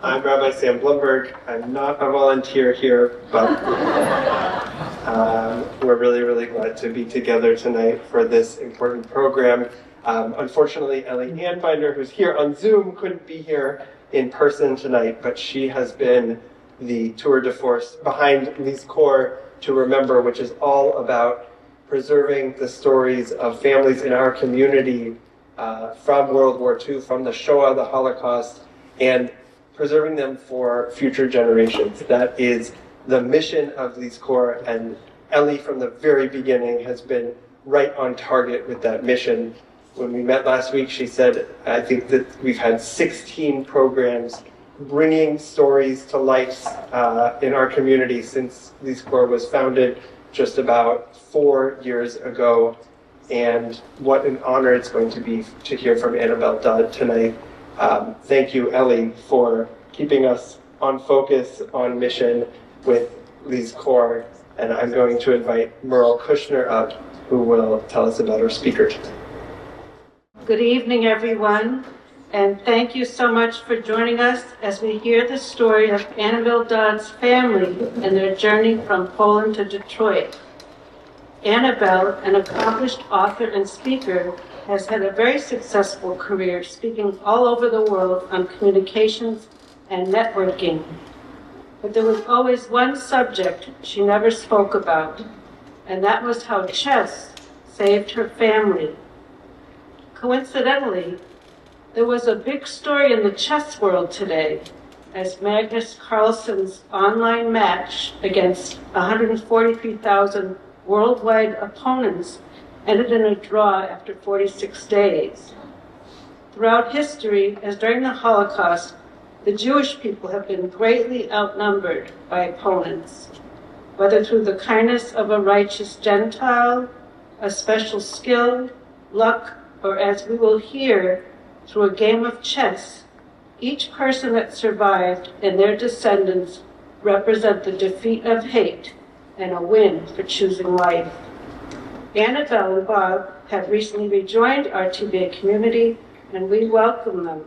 I'm Rabbi Sam Blumberg. I'm not a volunteer here, but we're really, really glad to be together tonight for this important program. Unfortunately, Ellie Anbinder, who's here on Zoom, couldn't be here in person tonight, but she has been the tour de force behind LIZKOR to Remember, which is all about preserving the stories of families in our community from World War II, from the Shoah, the Holocaust, and preserving them for future generations. That is the mission of LIZKOR, and Ellie from the very beginning has been right on target with that mission. When we met last week, she said, I think that we've had 16 programs bringing stories to life in our community since LIZKOR was founded just about 4 years ago. And what an honor it's going to be to hear from Annabel Dodd tonight. Thank you, Ellie, for keeping us on focus, on mission with LIZKOR. And I'm going to invite Merle Kushner up, who will tell us about our speaker tonight. Good evening, everyone, and thank you so much for joining us as we hear the story of Annabel Dodd's family and their journey from Poland to Detroit. Annabel, an accomplished author and speaker, has had a very successful career speaking all over the world on communications and networking. But there was always one subject she never spoke about, and that was how chess saved her family. Coincidentally, there was a big story in the chess world today as Magnus Carlsen's online match against 143,000 worldwide opponents ended in a draw after 46 days. Throughout history, as during the Holocaust, the Jewish people have been greatly outnumbered by opponents, whether through the kindness of a righteous Gentile, a special skill, luck, or as we will hear, through a game of chess. Each person that survived and their descendants represent the defeat of hate and a win for choosing life. Annabel and Bob have recently rejoined our TBA community, and we welcome them.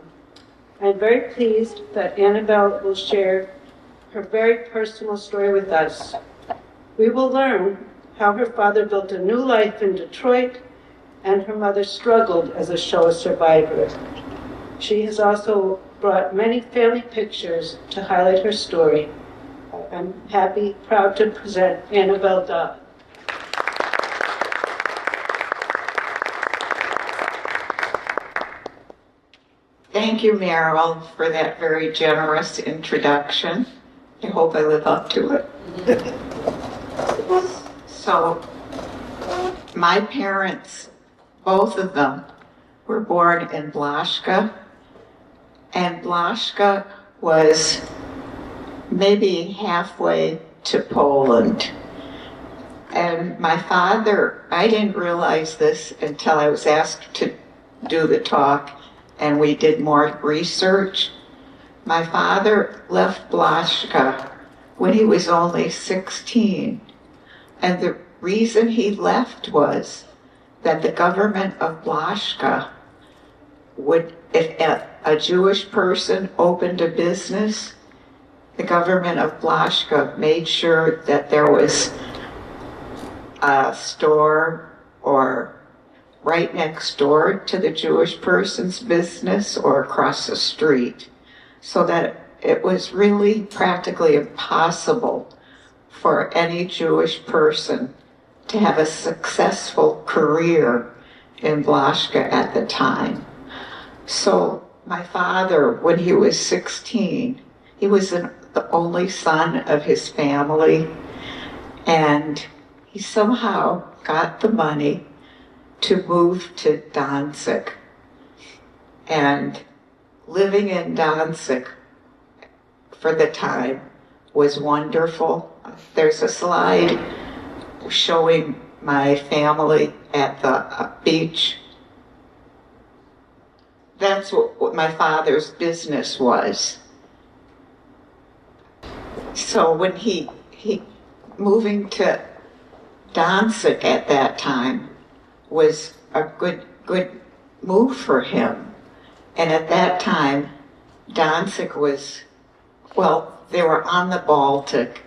I'm very pleased that Annabel will share her very personal story with us. We will learn how her father built a new life in Detroit and her mother struggled as a Shoah survivor. She has also brought many family pictures to highlight her story. I'm proud to present Annabel Dodd. Thank you, Meryl, for that very generous introduction. I hope I live up to it. So, my parents, both of them, were born in Blaszka, and Blaszka was maybe halfway to Poland. And my father, I didn't realize this until I was asked to do the talk, and we did more research. My father left Blaszka when he was only 16, and the reason he left was that the government of Blaszka would, if a Jewish person opened a business, the government of Blaszka made sure that there was a store or right next door to the Jewish person's business or across the street, so that it was really practically impossible for any Jewish person to have a successful career in Blaszka at the time. So my father, when he was 16, he was the only son of his family, and he somehow got the money to move to Danzig. And living in Danzig for the time was wonderful. There's a slide showing my family at the beach. That's what my father's business was. So when he moving to Danzig at that time was a good move for him. And at that time, Danzig was well, they were on the Baltic,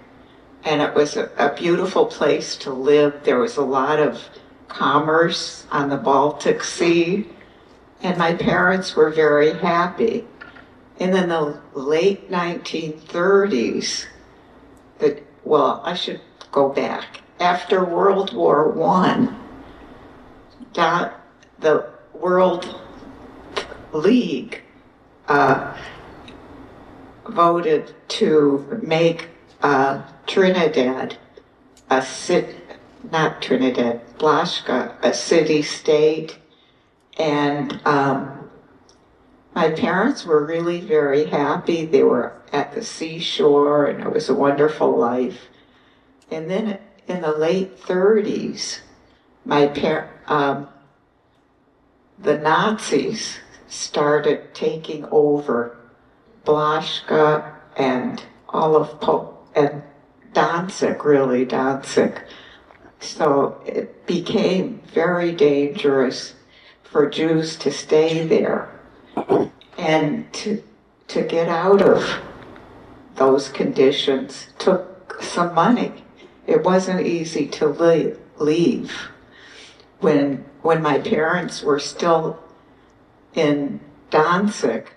and it was a beautiful place to live. There was a lot of commerce on the Baltic Sea, and my parents were very happy. And in the late 1930s, I should go back. After World War I, the World League voted to make Trinidad Blanca, a city-state, and my parents were really very happy. They were at the seashore, and it was a wonderful life. And then in the late 30s, the Nazis started taking over Blanca and all of and Danzig. So it became very dangerous for Jews to stay there. And to get out of those conditions took some money. It wasn't easy to leave. When my parents were still in Danzig,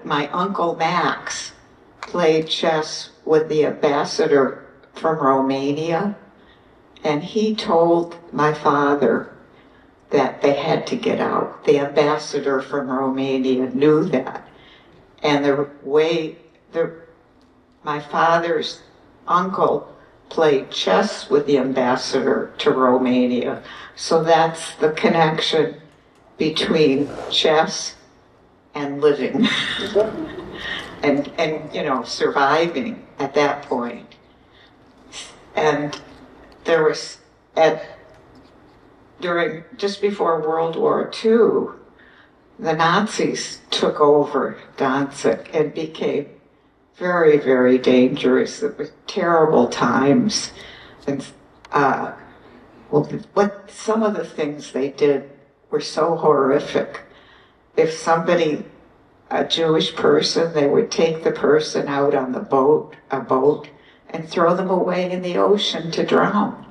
my Uncle Max played chess with the ambassador from Romania, and he told my father that they had to get out. The ambassador from Romania knew that. And my father's uncle played chess with the ambassador to Romania. So that's the connection between chess and living and surviving at that point. And there was just before World War II, the Nazis took over Danzig and became very, very dangerous. It was terrible times. And some of the things they did were so horrific. If somebody, a Jewish person, they would take the person out on a boat, and throw them away in the ocean to drown.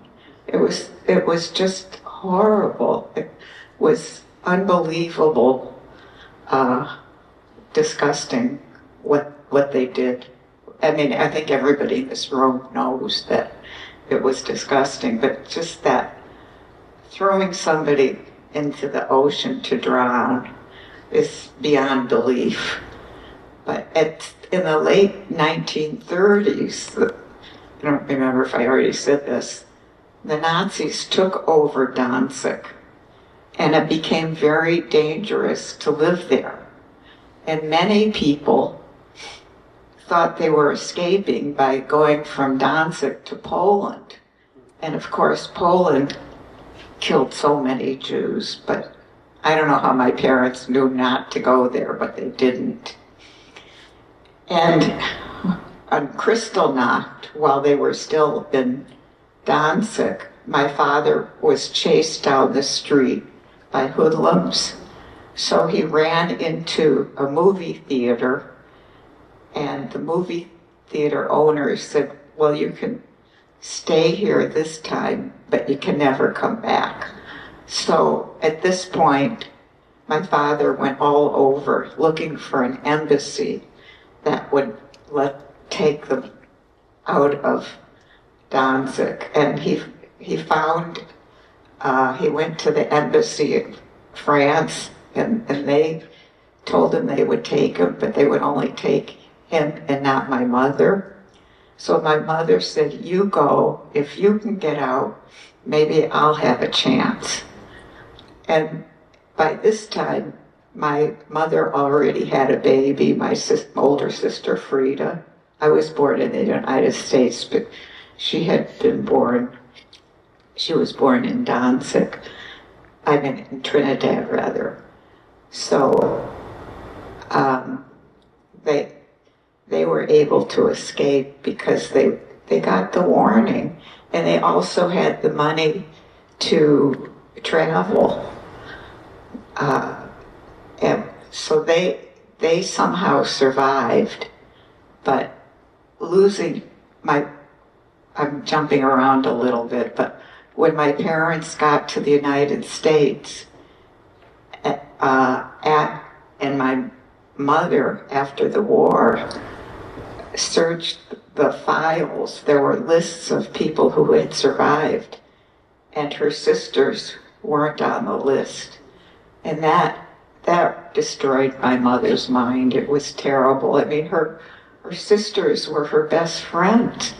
It was just horrible. It was unbelievable, disgusting what they did. I mean, I think everybody in this room knows that it was disgusting, but just that throwing somebody into the ocean to drown is beyond belief. But in the late 1930s, I don't remember if I already said this, the Nazis took over Danzig, and it became very dangerous to live there. And many people thought they were escaping by going from Danzig to Poland. And of course, Poland killed so many Jews, but I don't know how my parents knew not to go there, but they didn't. And on Kristallnacht, while they were still in Danzig, my father was chased down the street by hoodlums. So he ran into a movie theater, and the movie theater owner said, well, you can stay here this time, but you can never come back. So at this point, my father went all over looking for an embassy that would take them out of Danzig. And he found, he went to the embassy in France, and they told him they would take him, but they would only take him and not my mother. So my mother said, you go, if you can get out, maybe I'll have a chance. And by this time, my mother already had a baby, my older sister Frida. I was born in the United States, but she was born in Danzig. I mean, in Trinidad, rather. So they were able to escape because they got the warning, and they also had the money to travel. And so they they somehow survived, but losing I'm jumping around a little bit, but when my parents got to the United States, and my mother, after the war, searched the files, there were lists of people who had survived, and her sisters weren't on the list. And that destroyed my mother's mind. It was terrible. I mean, her sisters were her best friends.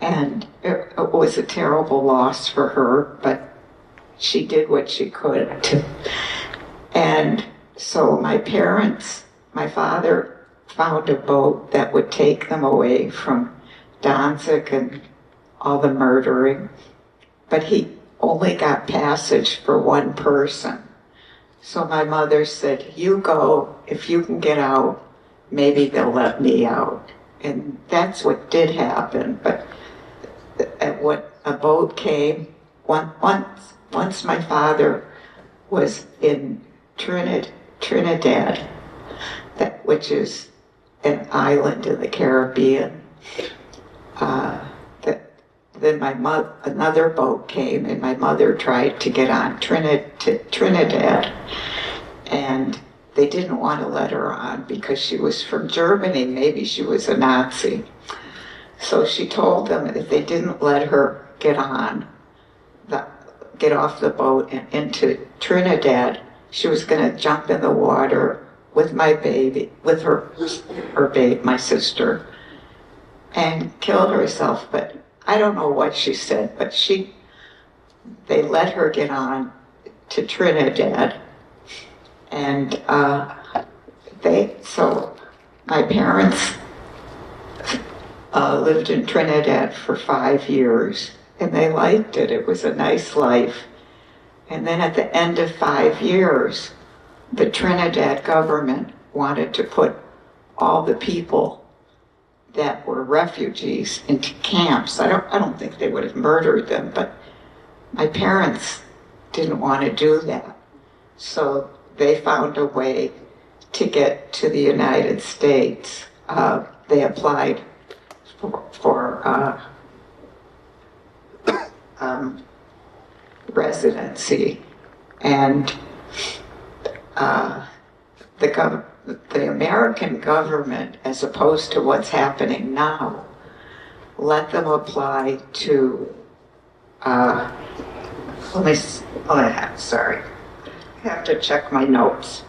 And it was a terrible loss for her, but she did what she could to. And so my father found a boat that would take them away from Danzig and all the murdering, but he only got passage for one person. So my mother said, "You go, if you can get out, maybe they'll let me out." And that's what did happen, but when a boat came, once my father was in Trinidad, which is an island in the Caribbean. Then another boat came, and my mother tried to get on Trinidad, and they didn't want to let her on because she was from Germany. Maybe she was a Nazi. So she told them if they didn't let her get off the boat and into Trinidad, she was going to jump in the water with my baby, with my sister, and kill herself. But I don't know what she said, but they let her get on to Trinidad, and so my parents lived in Trinidad for 5 years, and they liked it. It was a nice life. And then at the end of 5 years, the Trinidad government wanted to put all the people that were refugees into camps. I don't think they would have murdered them, but my parents didn't want to do that. So they found a way to get to the United States. They applied for residency, and the American government, as opposed to what's happening now, let them apply to sorry, I have to check my notes.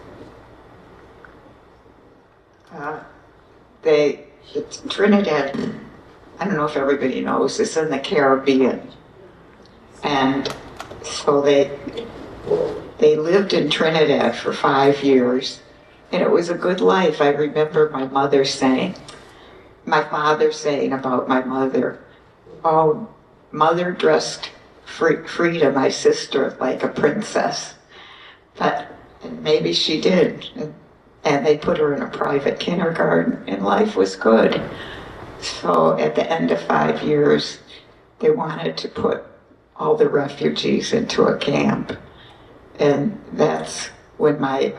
Trinidad, I don't know if everybody knows, it's in the Caribbean. And so they lived in Trinidad for 5 years, and it was a good life. I remember my father saying about my mother, "Oh, mother dressed Frida, my sister, like a princess." But maybe she did. And they put her in a private kindergarten, and life was good. So at the end of 5 years, they wanted to put all the refugees into a camp. And that's when my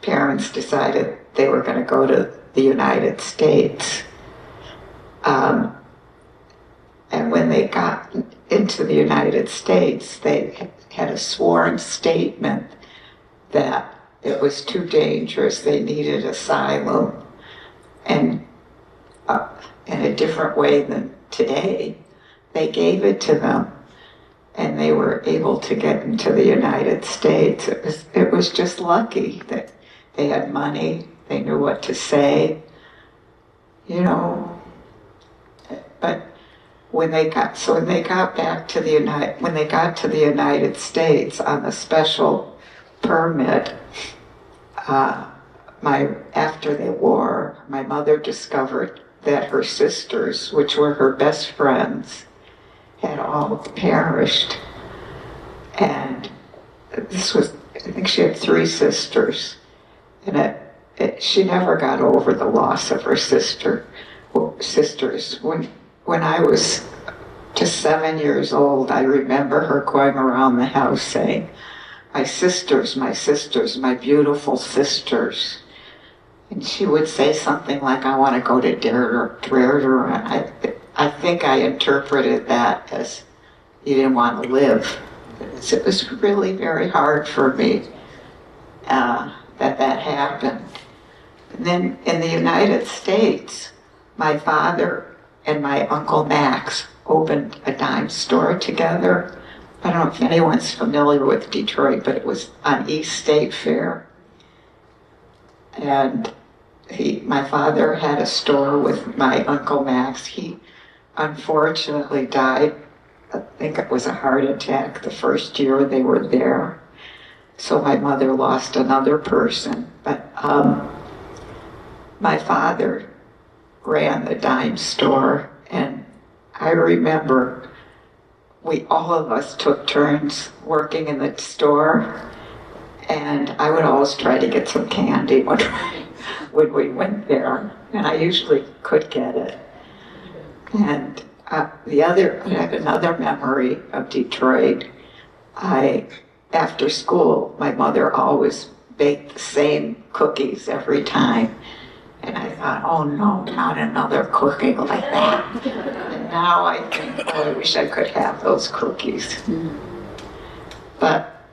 parents decided they were going to go to the United States. And when they got into the United States, they had a sworn statement that it was too dangerous, they needed asylum, and in a different way than today, they gave it to them, and they were able to get into the United States. It was just lucky that they had money, they knew what to say, But when they got to the United States on the special permit, after the war, my mother discovered that her sisters, which were her best friends, had all perished. And I think she had 3 sisters, and she never got over the loss of her sisters. When I was just 7 years old, I remember her going around the house saying, my beautiful sisters. And she would say something like, I want to go to Deirdre. I think I interpreted that as you didn't want to live. It was really very hard for me that happened. And then in the United States, my father and my Uncle Max opened a dime store together. I don't know if anyone's familiar with Detroit, but it was on East State Fair. And my father had a store with my Uncle Max. He unfortunately died. I think it was a heart attack the first year they were there. So my mother lost another person. But my father ran the dime store, and I remember all of us took turns working in the store, and I would always try to get some candy when we went there, and I usually could get it. And I have another memory of Detroit. After school, my mother always baked the same cookies every time. And I thought, oh no, not another cookie like that. And now I think, oh, I wish I could have those cookies. But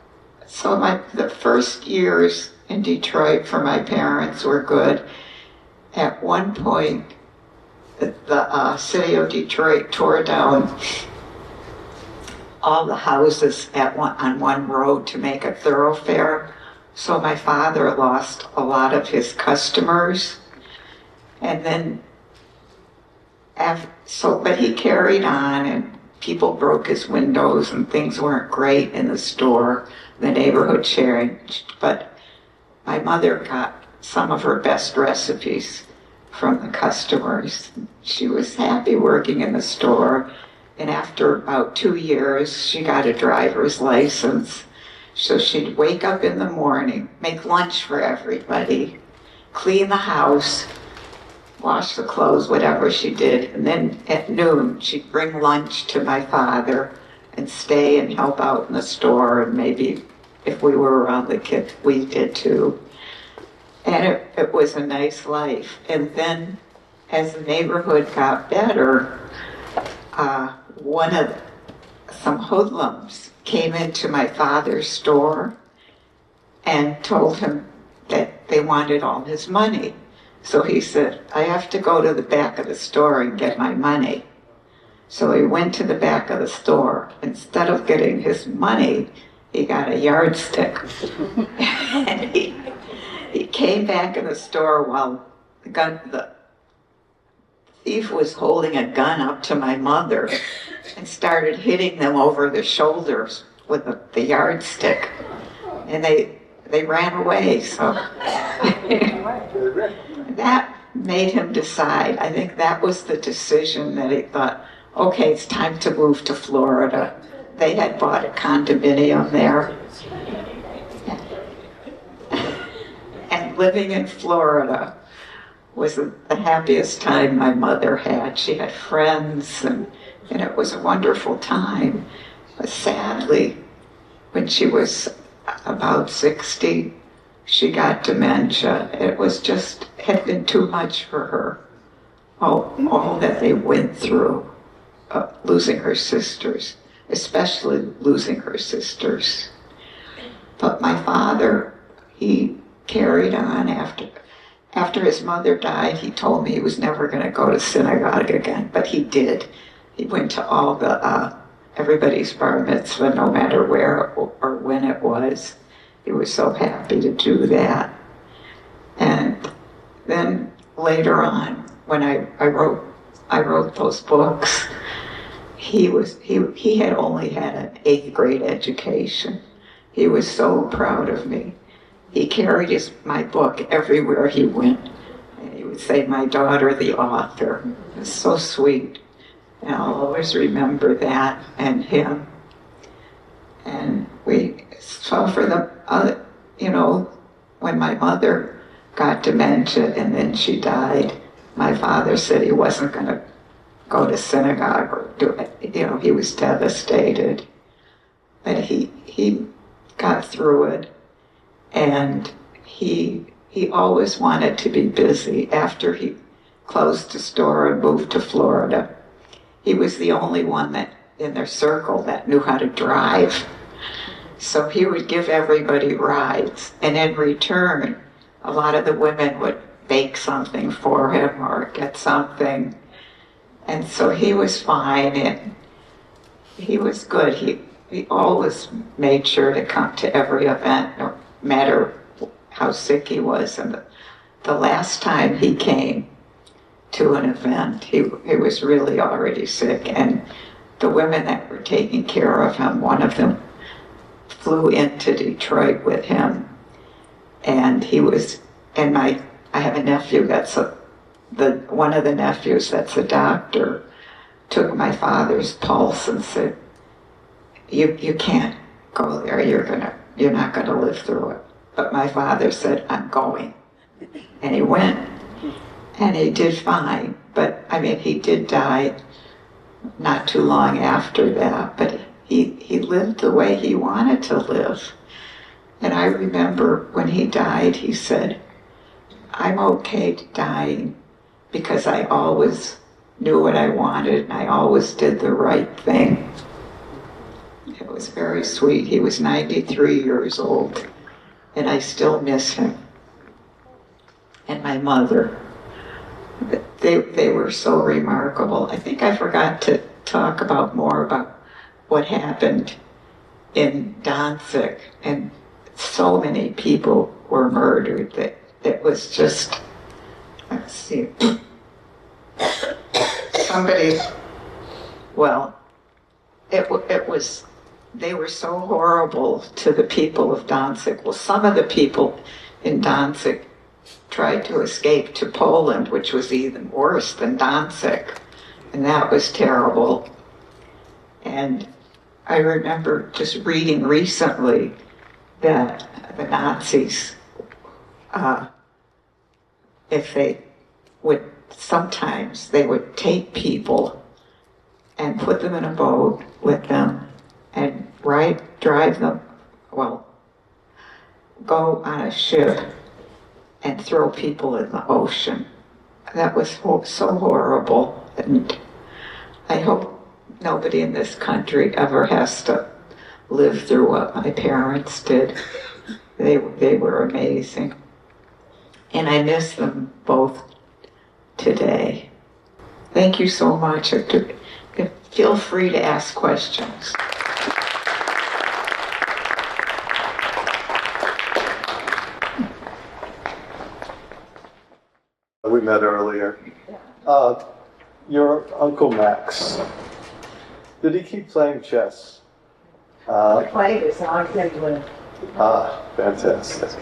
so the first years in Detroit for my parents were good. At one point, the city of Detroit tore down all the houses on one road to make a thoroughfare. So my father lost a lot of his customers. And then, but he carried on, and people broke his windows, and things weren't great in the store. The neighborhood changed, but my mother got some of her best recipes from the customers. She was happy working in the store, and after about 2 years, she got a driver's license. So she'd wake up in the morning, make lunch for everybody, clean the house, wash the clothes, whatever she did, and then at noon she'd bring lunch to my father and stay and help out in the store, and maybe if we were around the kids, we did too. And it was a nice life. And then as the neighborhood got better, some hoodlums came into my father's store and told him that they wanted all his money. So he said, I have to go to the back of the store and get my money. So he went to the back of the store. Instead of getting his money, he got a yardstick. And he came back in the store while the thief was holding a gun up to my mother and started hitting them over the shoulders with the yardstick. And they ran away, so that made him decide. I think that was the decision that he thought, okay, it's time to move to Florida. They had bought a condominium there. And living in Florida was the happiest time my mother had. She had friends, and it was a wonderful time. But sadly, when she was about 60, she got dementia. It had been too much for her. All that they went through, losing her sisters, especially losing her sisters. But my father, he carried on after his mother died. He told me he was never going to go to synagogue again, but he did. He went to all everybody's bar mitzvah, no matter where or when it was. He was so happy to do that. And then later on, when I wrote those books, he had only had an 8th grade education. He was so proud of me. He carried my book everywhere he went. And he would say, my daughter, the author. It was so sweet. And I'll always remember that and him. And so for when my mother got dementia and then she died, my father said he wasn't going to go to synagogue or do it. He was devastated. But he got through it, and he always wanted to be busy. After he closed the store and moved to Florida, he was the only one that in their circle that knew how to drive. So he would give everybody rides, and in return, a lot of the women would bake something for him or get something. And so he was fine, and he was good. He always made sure to come to every event, no matter how sick he was. And the last time he came to an event, he was really already sick, and the women that were taking care of him, one of them flew into Detroit with him, and he was, and I have a nephew that's one of the nephews that's a doctor, took my father's pulse and said, you can't go there, you're not gonna live through it. But my father said, I'm going. And he went, and he did fine. But I mean, he did die not too long after that, but he lived the way he wanted to live. And I remember when he died, he said, I'm okay dying because I always knew what I wanted and I always did the right thing. It was very sweet. He was 93 years old, and I still miss him. And my mother, they were so remarkable. I think I forgot to talk more about what happened in Danzig, and so many people were murdered that it was just, let's see, somebody, well, it was, they were so horrible to the people of Danzig. Well, some of the people in Danzig tried to escape to Poland, which was even worse than Danzig, and that was terrible. And I remember just reading recently that the Nazis, if they would, sometimes they would take people and put them in a boat with them and drive them, well, go on a ship and throw people in the ocean. That was so horrible, and I hope nobody in this country ever has to live through what my parents did. They were amazing, and I miss them both today. Thank you so much. Feel free to ask questions. We met earlier. Your Uncle Max, did he keep playing chess? Played as long as they lived. Fantastic.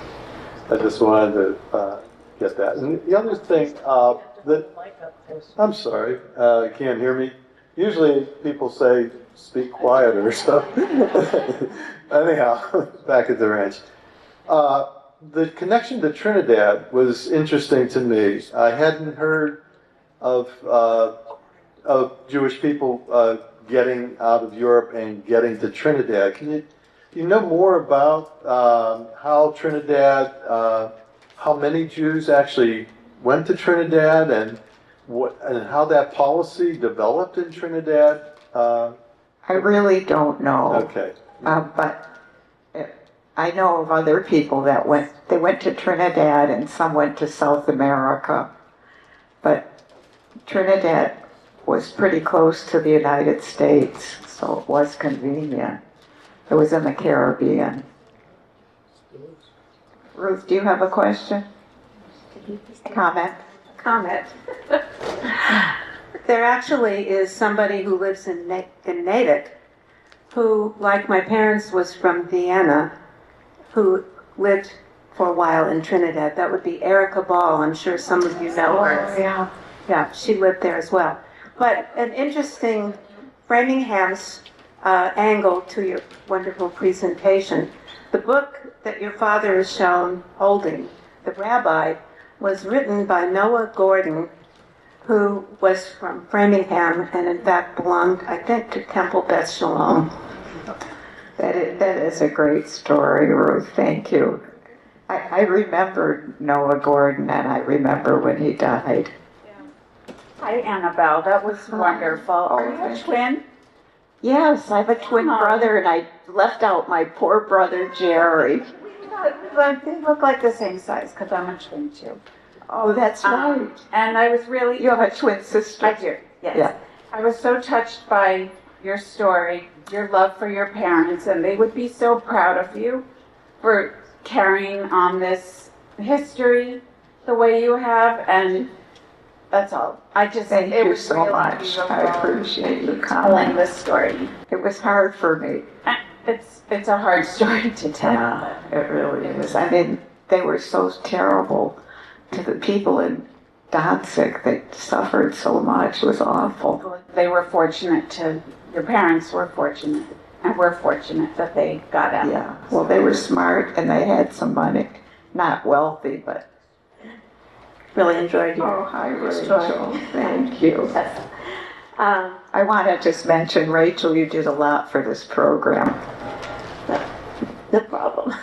I just wanted to get that. And the other thing, I'm sorry, you can't hear me? Usually people say, speak quieter, so. Anyhow, back at the ranch. The connection to Trinidad was interesting to me. I hadn't heard of Jewish people getting out of Europe and getting to Trinidad. Do you know more about how Trinidad, how many Jews actually went to Trinidad, and how that policy developed in Trinidad? I really don't know. Okay. But I know of other people that went to Trinidad, and some went to South America. But Trinidad was pretty close to the United States, so it was convenient. It was in the Caribbean. Ruth, do you have a question? Comment? There actually is somebody who lives in Natick who, like my parents, was from Vienna, who lived for a while in Trinidad. That would be Erica Ball. I'm sure some of you know her. Oh, yeah. Yeah, she lived there as well. But an interesting Framingham's angle to your wonderful presentation. The book that your father is shown holding, The Rabbi, was written by Noah Gordon, who was from Framingham and in fact belonged, I think, to Temple Beth Shalom. That is a great story, Ruth. Thank you. I remember Noah Gordon, and I remember when he died. Hi, Annabelle. That was wonderful. Are you a twin? Yes, I have a twin brother, and I left out my poor brother, Jerry. They look like the same size because I'm a twin too. Oh, that's right. And I was really. You have a twin sister. I do, yes. Yeah. I was so touched by your story, your love for your parents, and they would be so proud of you for carrying on this history the way you have, and that's all. Thank you so much. beautiful I appreciate you telling coming. this story. It was hard for me. It's a hard story to tell. Yeah, it really is. I mean, they were so terrible to the people in Danzig. They suffered so much. It was awful. They were fortunate your parents were fortunate, and we're fortunate that they got out. Yeah. Well, they were smart and they had some money. Not wealthy, but. Really enjoyed your Oh, hi, Rachel. story. Thank you. I want to just mention, Rachel, you did a lot for this program. No problem.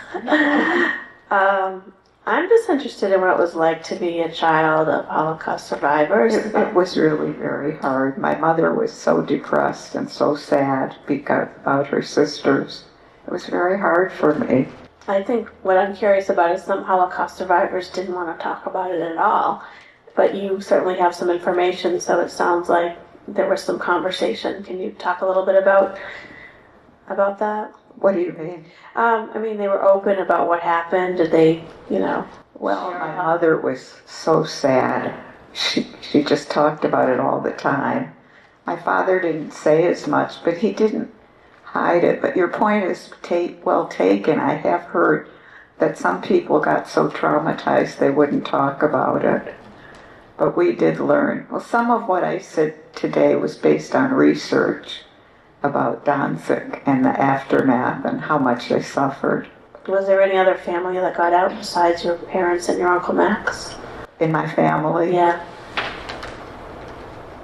I'm just interested in what it was like to be a child of Holocaust survivors. It was really very hard. My mother was so depressed and so sad about her sisters. It was very hard for me. I think what I'm curious about is some Holocaust survivors didn't want to talk about it at all. But you certainly have some information, so it sounds like there was some conversation. Can you talk a little bit about that? What do you mean? I mean, they were open about what happened. Did they, Well, my mother was so sad. She just talked about it all the time. My father didn't say as much, but he didn't hide it. But your point is well taken. I have heard that some people got so traumatized they wouldn't talk about it. But we did learn. Well, some of what I said today was based on research about Danzig and the aftermath and how much they suffered. Was there any other family that got out besides your parents and your Uncle Max? In my family? Yeah.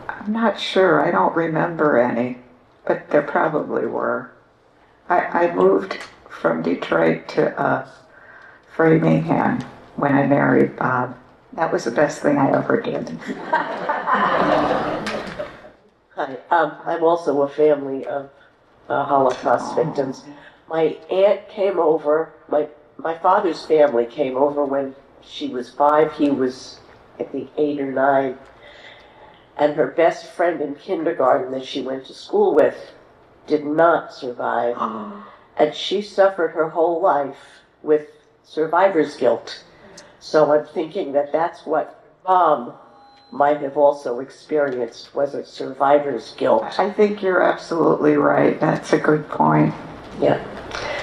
I'm not sure. I don't remember any, but there probably were. I moved from Detroit to Framingham when I married Bob. That was the best thing I ever did. Hi, I'm also a family of Holocaust victims. My aunt came over, my father's family came over when she was 5, he was, I think, 8 or 9. And her best friend in kindergarten that she went to school with did not survive. And she suffered her whole life with survivor's guilt. So I'm thinking that that's what Mom might have also experienced, was a survivor's guilt. I think you're absolutely right. That's a good point. Yeah.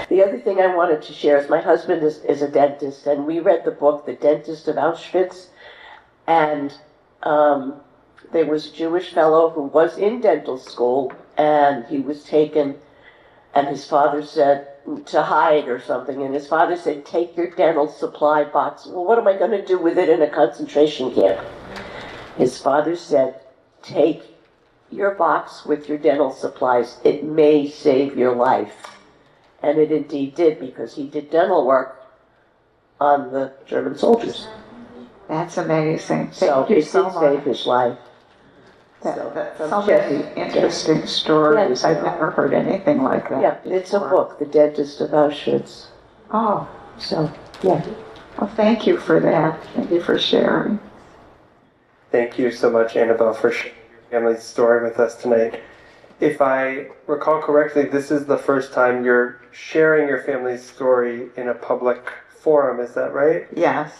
The other thing I wanted to share is my husband is a dentist, and we read the book, The Dentist of Auschwitz, and there was a Jewish fellow who was in dental school, and he was taken, and his father said to hide or something, and his father said, take your dental supply box. Well, what am I going to do with it in a concentration camp? His father said, take your box with your dental supplies. It may save your life. And it indeed did, because he did dental work on the German soldiers. That's amazing. So Thank you it so did much. save his life. That's so many interesting stories. I've never heard anything like that. Yeah, it's a book, The Dentist of Auschwitz. Oh, So, yeah. well, thank you for that. Thank you for sharing. Thank you so much, Annabelle, for sharing your family's story with us tonight. If I recall correctly, this is the first time you're sharing your family's story in a public forum, is that right? Yes.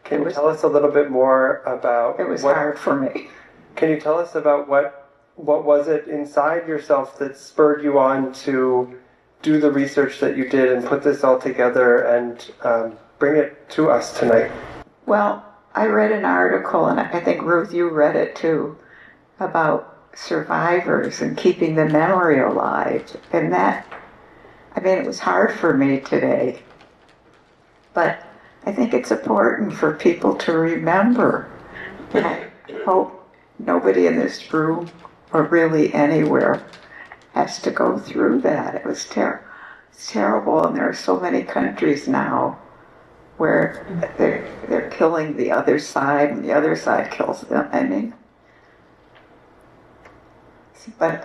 Can you tell us a little bit more about It was hard for me. Can you tell us about what was it inside yourself that spurred you on to do the research that you did and put this all together and bring it to us tonight? Well, I read an article, and I think, Ruth, you read it too, about survivors and keeping the memory alive. And that, I mean, it was hard for me today. But I think it's important for people to remember. And I hope nobody in this room, or really anywhere, has to go through that. It was It's terrible, and there are so many countries now where they're killing the other side, and the other side kills them. I mean, but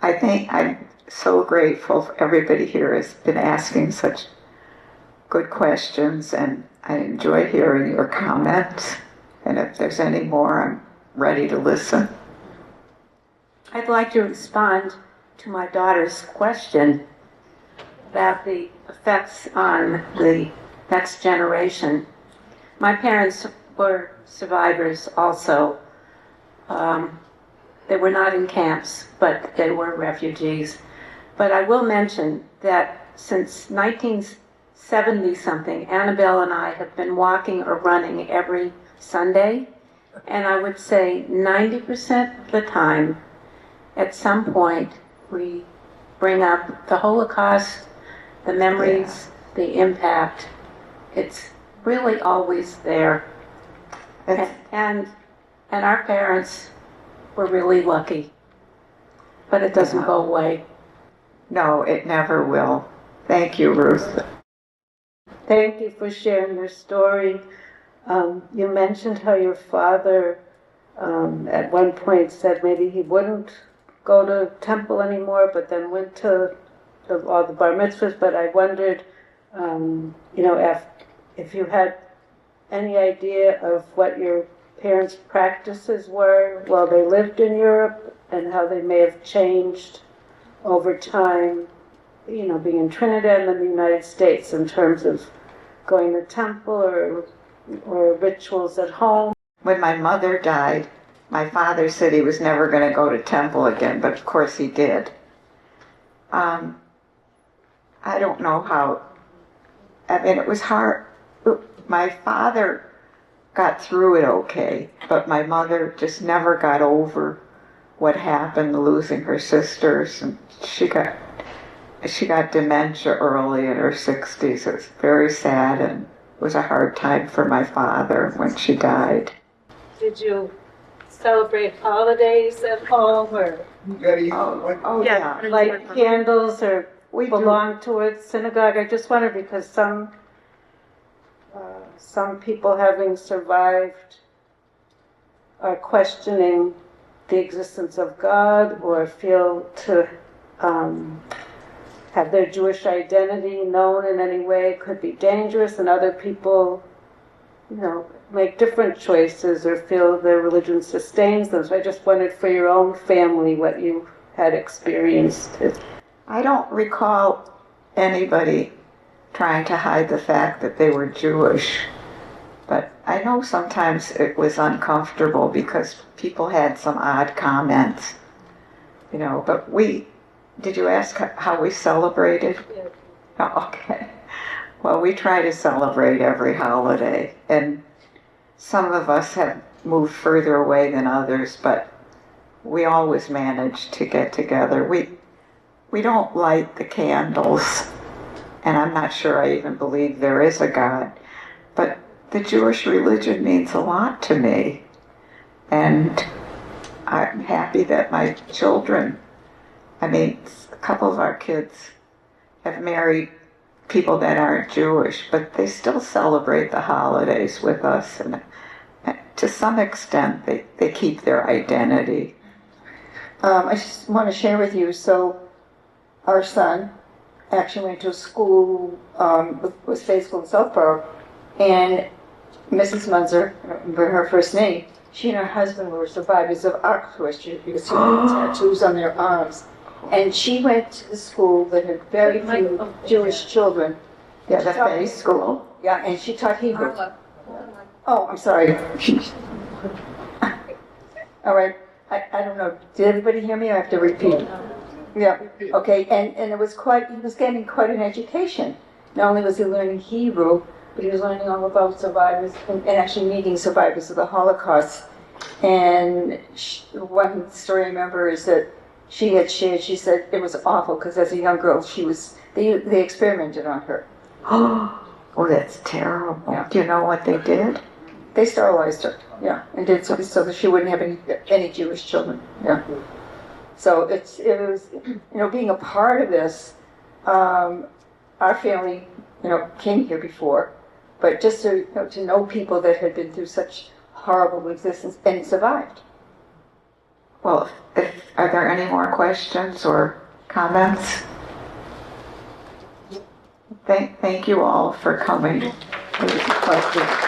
I think I'm so grateful for everybody here has been asking such good questions, and I enjoy hearing your comments. And if there's any more, I'm ready to listen. I'd like to respond to my daughter's question about the effects on the next generation. My parents were survivors also. They were not in camps, but they were refugees. But I will mention that since 1970-something, Annabel and I have been walking or running every Sunday, and I would say 90% of the time, at some point, we bring up the Holocaust, the memories, the impact. It's really always there. And our parents were really lucky, but it doesn't go away. No, it never will. Thank you, Ruth. Thank you for sharing your story. You mentioned how your father at one point said maybe he wouldn't go to temple anymore, but then went to all the bar mitzvahs. But I wondered, if you had any idea of what your parents' practices were while they lived in Europe, and how they may have changed over time, being in Trinidad and then the United States, in terms of going to temple or rituals at home. When my mother died, my father said he was never going to go to temple again, but of course he did. I don't know how, it was hard. My father got through it okay, but my mother just never got over what happened, losing her sisters, and she got dementia early in her 60s. It was very sad, and it was a hard time for my father when she died. Did you celebrate holidays at home, or light candles, or belong to a synagogue? I just wonder, because some people, having survived, are questioning the existence of God, or feel to have their Jewish identity known in any way could be dangerous, and other people, make different choices or feel their religion sustains them. So I just wondered, for your own family, what you had experienced. I don't recall anybody trying to hide the fact that they were Jewish, but I know sometimes it was uncomfortable because people had some odd comments, but did you ask how we celebrated? Yeah. Oh, okay. Well, we try to celebrate every holiday, and some of us have moved further away than others, but we always manage to get together. We don't light the candles, and I'm not sure I even believe there is a God, but the Jewish religion means a lot to me, and I'm happy that my children, a couple of our kids have married people that aren't Jewish, but they still celebrate the holidays with us, and to some extent they keep their identity. I just want to share with you, so our son actually went to a school, was state school in Southborough, and Mrs. Munzer, I don't remember her first name, she and her husband were survivors of Auschwitz. You can see the tattoos on their arms. And she went to the school that had very few Jewish children. Yeah, the faith school. Yeah, and she taught Hebrew. Oh, I'm sorry. All right. I don't know. Did everybody hear me? I have to repeat. Yeah. Okay. And he was getting quite an education. Not only was he learning Hebrew, but he was learning all about survivors and actually meeting survivors of the Holocaust. And one story I remember is that she had shared, she said it was awful because as a young girl, they experimented on her. Oh, that's terrible. Yeah. Do you know what they did? They sterilized her, yeah, and did so that she wouldn't have any Jewish children, yeah. So it was, being a part of this, Our family, came here before, but just to know people that had been through such horrible existence and survived. Well, are there any more questions or comments? Thank you all for coming. It was a question.